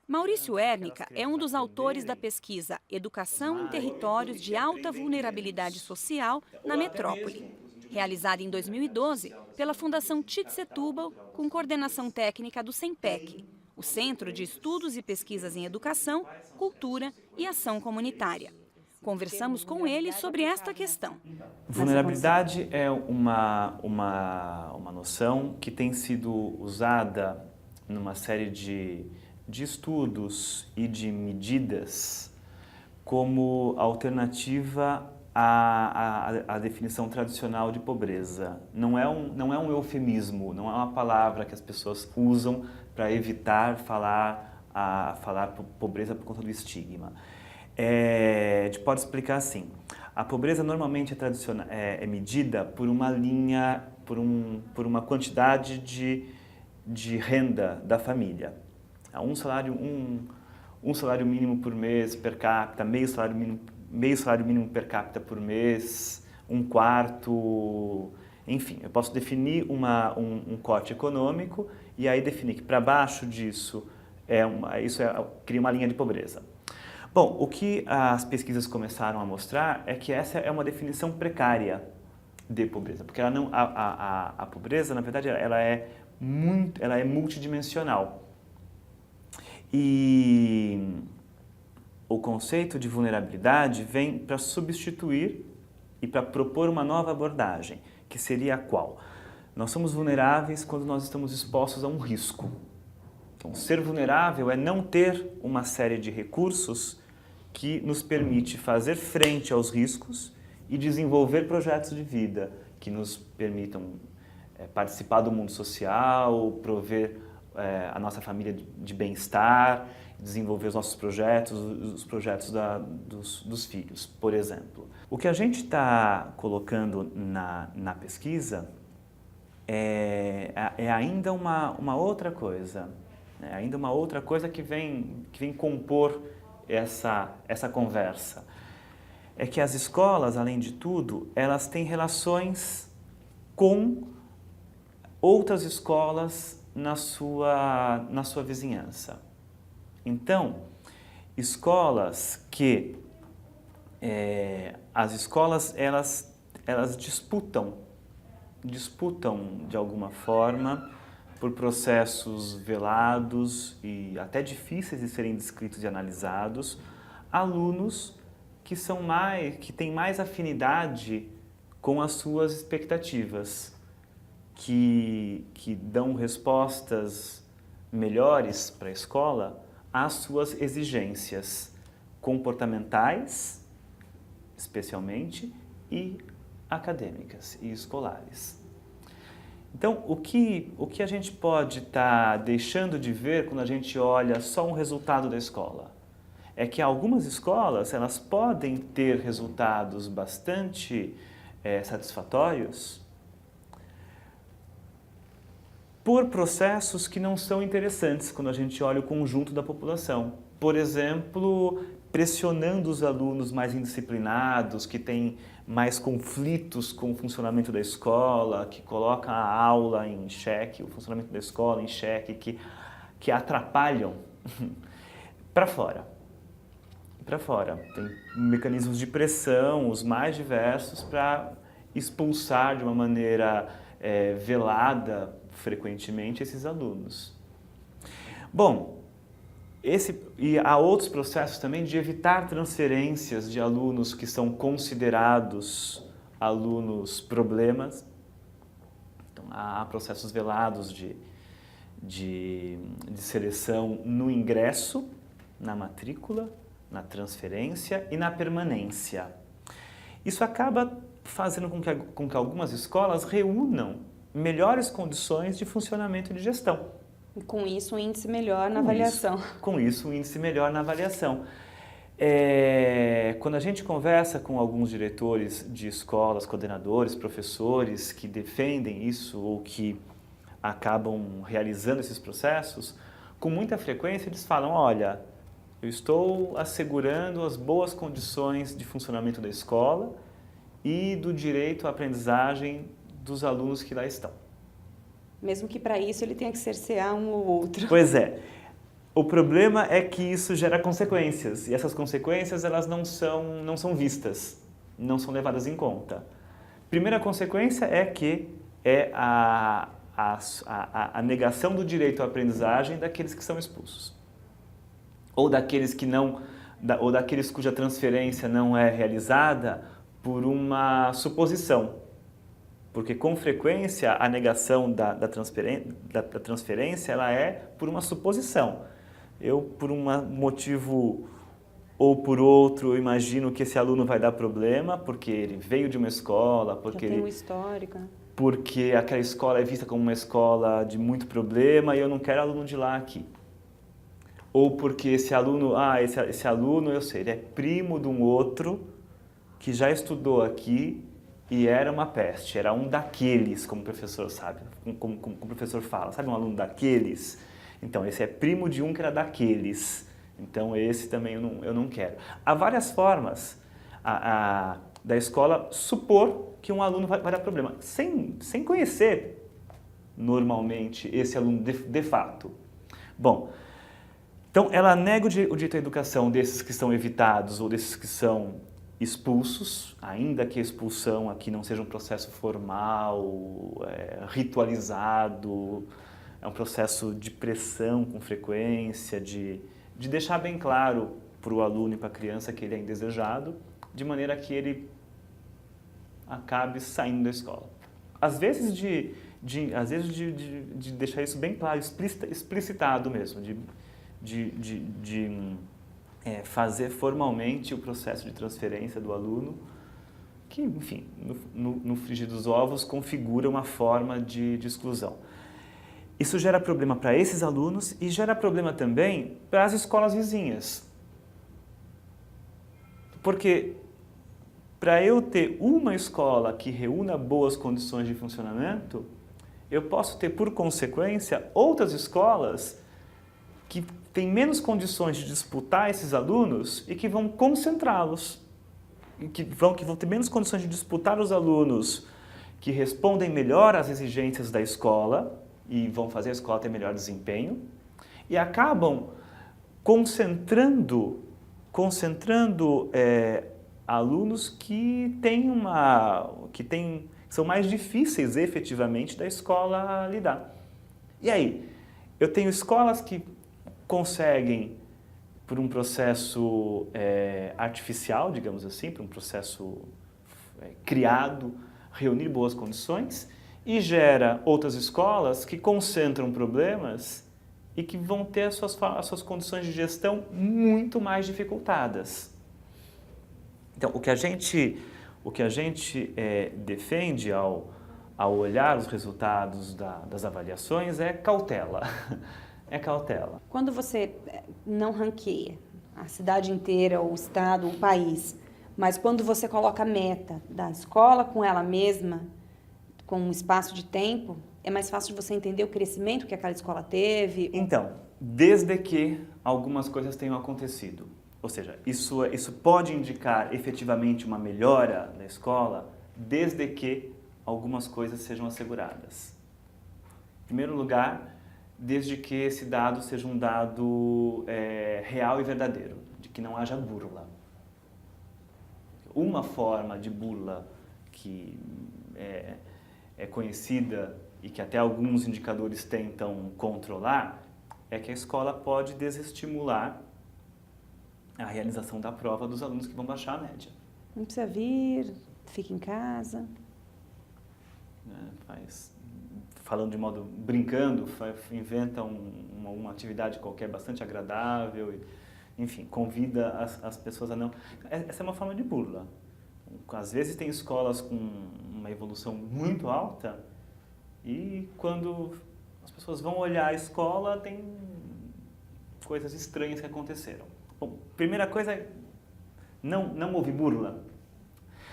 Maurício Hérnica é um dos autores da pesquisa Educação em Territórios de Alta Vulnerabilidade Social na Metrópole, realizada em 2012 pela Fundação Tite Setúbal, com coordenação técnica do SEMPEC, o Centro de Estudos e Pesquisas em Educação, Cultura e Ação Comunitária. Conversamos com ele sobre esta questão. Vulnerabilidade é uma noção que tem sido usada numa série de estudos e de medidas como alternativa à definição tradicional de pobreza. Não é um eufemismo, não é uma palavra que as pessoas usam para evitar falar pobreza por conta do estigma. A gente pode explicar assim: a pobreza normalmente é medida por uma linha, por uma quantidade de renda da família. Um salário mínimo por mês per capita, meio salário mínimo per capita por mês, um quarto, enfim, eu posso definir um corte econômico e aí definir que para baixo disso cria uma linha de pobreza. Bom, o que as pesquisas começaram a mostrar é que essa é uma definição precária de pobreza, porque a pobreza, na verdade, ela é multidimensional. E o conceito de vulnerabilidade vem para substituir e para propor uma nova abordagem, que seria a qual? Nós somos vulneráveis quando nós estamos expostos a um risco. Então, ser vulnerável é não ter uma série de recursos que nos permite fazer frente aos riscos e desenvolver projetos de vida que nos permitam participar do mundo social, prover a nossa família de bem-estar, desenvolver os nossos projetos, os projetos dos filhos, por exemplo. O que a gente está colocando na pesquisa é ainda uma outra coisa, ainda uma outra coisa que vem compor essa conversa. É que as escolas, além de tudo, elas têm relações com outras escolas na sua vizinhança. Então, as escolas elas disputam de alguma forma por processos velados e até difíceis de serem descritos e analisados, alunos que têm mais afinidade com as suas expectativas, que dão respostas melhores para a escola às suas exigências comportamentais, especialmente, e acadêmicas e escolares. Então, o que a gente pode estar deixando de ver quando a gente olha só um resultado da escola? É que algumas escolas elas podem ter resultados bastante satisfatórios por processos que não são interessantes quando a gente olha o conjunto da população. Por exemplo, pressionando os alunos mais indisciplinados, que têm mais conflitos com o funcionamento da escola, que colocam a aula em xeque, o funcionamento da escola em xeque, que atrapalham para fora. Para fora. Tem mecanismos de pressão, os mais diversos, para expulsar de uma maneira velada, frequentemente, esses alunos. Bom, e há outros processos também de evitar transferências de alunos que são considerados alunos problemas. Então, há processos velados de seleção no ingresso, na matrícula, na transferência e na permanência. Isso acaba fazendo com que algumas escolas reúnam melhores condições de funcionamento e de gestão. E com isso, um índice melhor na avaliação. Com isso, um índice melhor na avaliação. Quando a gente conversa com alguns diretores de escolas, coordenadores, professores que defendem isso ou que acabam realizando esses processos, com muita frequência eles falam: olha, eu estou assegurando as boas condições de funcionamento da escola e do direito à aprendizagem dos alunos que lá estão. Mesmo que para isso ele tenha que cercear um ou outro. Pois é. O problema é que isso gera consequências, e essas consequências elas não são vistas, não são levadas em conta. Primeira consequência é que é a negação do direito à aprendizagem daqueles que são expulsos. Ou daqueles ou daqueles cuja transferência não é realizada por uma suposição. Porque, com frequência, a negação da transferência ela é por uma suposição. Eu, por um motivo ou por outro, eu imagino que esse aluno vai dar problema, porque ele veio de uma escola, porque já tem um histórico, né? Porque aquela escola é vista como uma escola de muito problema e eu não quero aluno de lá aqui. Ou porque esse aluno, esse aluno, eu sei, ele é primo de um outro que já estudou aqui e era uma peste, era um daqueles, como o professor sabe, como o professor fala, sabe, um aluno daqueles? Então, esse é primo de um que era daqueles, então esse também eu não quero. Há várias formas da escola supor que um aluno vai dar problema, sem conhecer normalmente esse aluno de fato. Bom, então ela nega o direito à educação desses que são evitados ou desses que são expulsos, ainda que a expulsão aqui não seja um processo formal, ritualizado, é um processo de pressão com frequência, de deixar bem claro para o aluno e para a criança que ele é indesejado, de maneira que ele acabe saindo da escola. Às vezes de deixar isso bem claro, explicitado mesmo, fazer formalmente o processo de transferência do aluno, que, enfim, no frigir dos ovos, configura uma forma de exclusão. Isso gera problema para esses alunos e gera problema também para as escolas vizinhas. Porque para eu ter uma escola que reúna boas condições de funcionamento, eu posso ter, por consequência, outras escolas que têm menos condições de disputar esses alunos e que vão concentrá-los, que vão ter menos condições de disputar os alunos que respondem melhor às exigências da escola e vão fazer a escola ter melhor desempenho e acabam concentrando alunos que são mais difíceis efetivamente da escola lidar. E aí, eu tenho escolas que conseguem, por um processo artificial, digamos assim, por um processo criado, reunir boas condições, e gera outras escolas que concentram problemas e que vão ter as suas condições de gestão muito mais dificultadas. Então, o que a gente defende ao olhar os resultados das avaliações é cautela. É cautela. Quando você não ranqueia a cidade inteira, o estado, o país, mas quando você coloca a meta da escola com ela mesma, com um espaço de tempo, é mais fácil de você entender o crescimento que aquela escola teve? Então, desde que algumas coisas tenham acontecido. Ou seja, isso pode indicar efetivamente uma melhora na escola, desde que algumas coisas sejam asseguradas. Em primeiro lugar, desde que esse dado seja um dado real e verdadeiro, de que não haja burla. Uma forma de burla que é conhecida e que até alguns indicadores tentam controlar é que a escola pode desestimular a realização da prova dos alunos que vão baixar a média. Não precisa vir, fica em casa. Falando de modo brincando, inventa uma atividade qualquer bastante agradável, enfim, convida as pessoas a não... Essa é uma forma de burla. Às vezes tem escolas com uma evolução muito alta e quando as pessoas vão olhar a escola tem coisas estranhas que aconteceram. Bom, primeira coisa é não houve burla.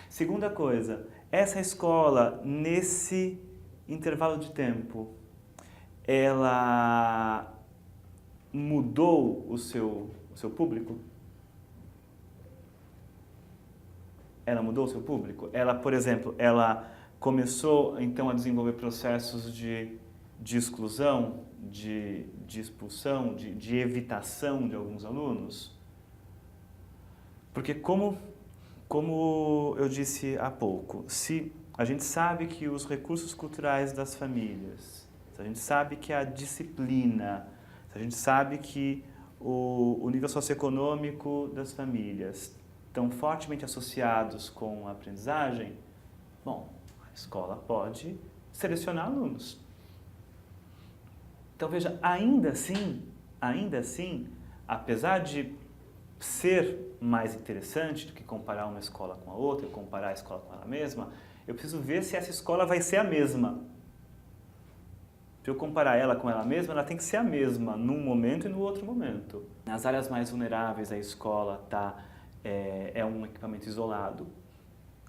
Segunda coisa, essa escola, nesse intervalo de tempo, ela mudou o seu público? Ela mudou o seu público? Ela, por exemplo, ela começou então a desenvolver processos de exclusão de expulsão, de evitação de alguns alunos? Porque como eu disse há pouco, se a gente sabe que os recursos culturais das famílias, se a gente sabe que a disciplina, se a gente sabe que o nível socioeconômico das famílias estão fortemente associados com a aprendizagem, bom, a escola pode selecionar alunos. Então, veja, ainda assim, apesar de ser mais interessante do que comparar uma escola com a outra, comparar a escola com ela mesma, eu preciso ver se essa escola vai ser a mesma. Se eu comparar ela com ela mesma, ela tem que ser a mesma num momento e no outro momento. Nas áreas mais vulneráveis, a escola é um equipamento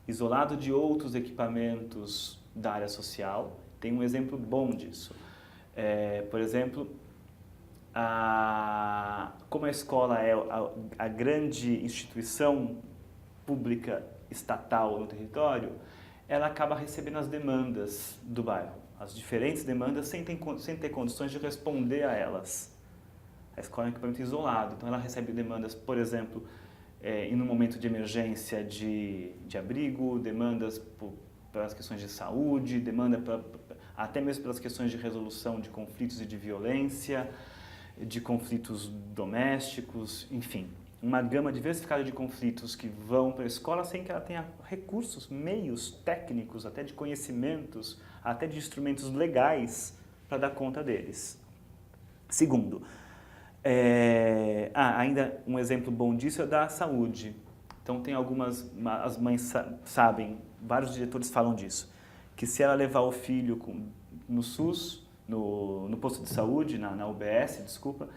isolado de outros equipamentos da área social. Tem um exemplo bom disso. Por exemplo, como a escola é a grande instituição pública estatal no território, ela acaba recebendo as demandas do bairro, as diferentes demandas, sem ter condições de responder a elas. A escola é um equipamento isolado, então ela recebe demandas, por exemplo, em um momento de emergência de abrigo, demandas pelas questões de saúde, até mesmo pelas questões de resolução de conflitos e de violência, de conflitos domésticos, enfim, uma gama diversificada de conflitos que vão para a escola sem que ela tenha recursos, meios técnicos, até de conhecimentos, até de instrumentos legais para dar conta deles. Segundo, ainda um exemplo bom disso é da saúde. Então tem as mães sabem, vários diretores falam disso, que se ela levar o filho no SUS, no posto de saúde, na UBS, desculpa,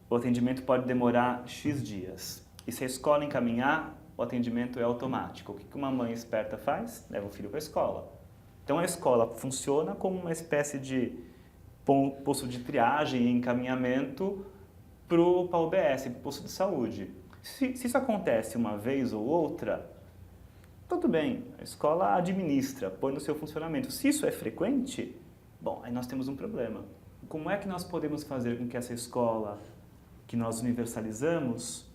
o atendimento pode demorar X dias. E se a escola encaminhar, o atendimento é automático. O que uma mãe esperta faz? Leva o filho para a escola. Então a escola funciona como uma espécie de posto de triagem e encaminhamento para a UBS, para o posto de saúde. Se isso acontece uma vez ou outra, tudo bem, a escola administra, põe no seu funcionamento. Se isso é frequente, bom, aí nós temos um problema. Como é que nós podemos fazer com que essa escola que nós universalizamos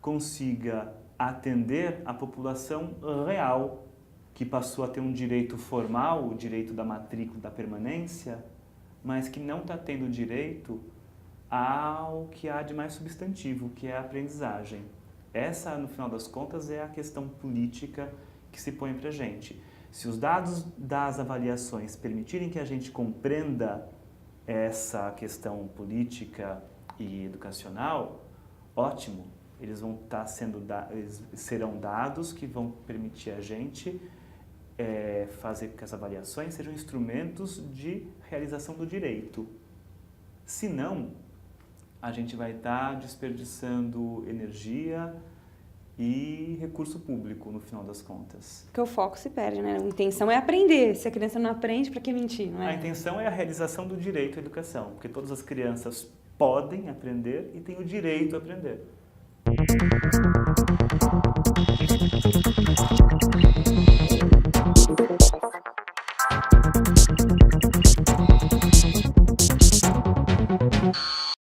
consiga atender a população real, que passou a ter um direito formal, o direito da matrícula, da permanência, mas que não está tendo direito ao que há de mais substantivo, que é a aprendizagem. Essa, no final das contas, é a questão política que se põe para a gente. Se os dados das avaliações permitirem que a gente compreenda essa questão política e educacional, ótimo. Eles serão dados que vão permitir a gente fazer com que as avaliações sejam instrumentos de realização do direito. Se não, a gente vai estar desperdiçando energia e recurso público, no final das contas. Porque o foco se perde, né? A intenção é aprender. Se a criança não aprende, para que mentir, não é? A intenção é a realização do direito à educação, porque todas as crianças podem aprender e têm o direito a aprender.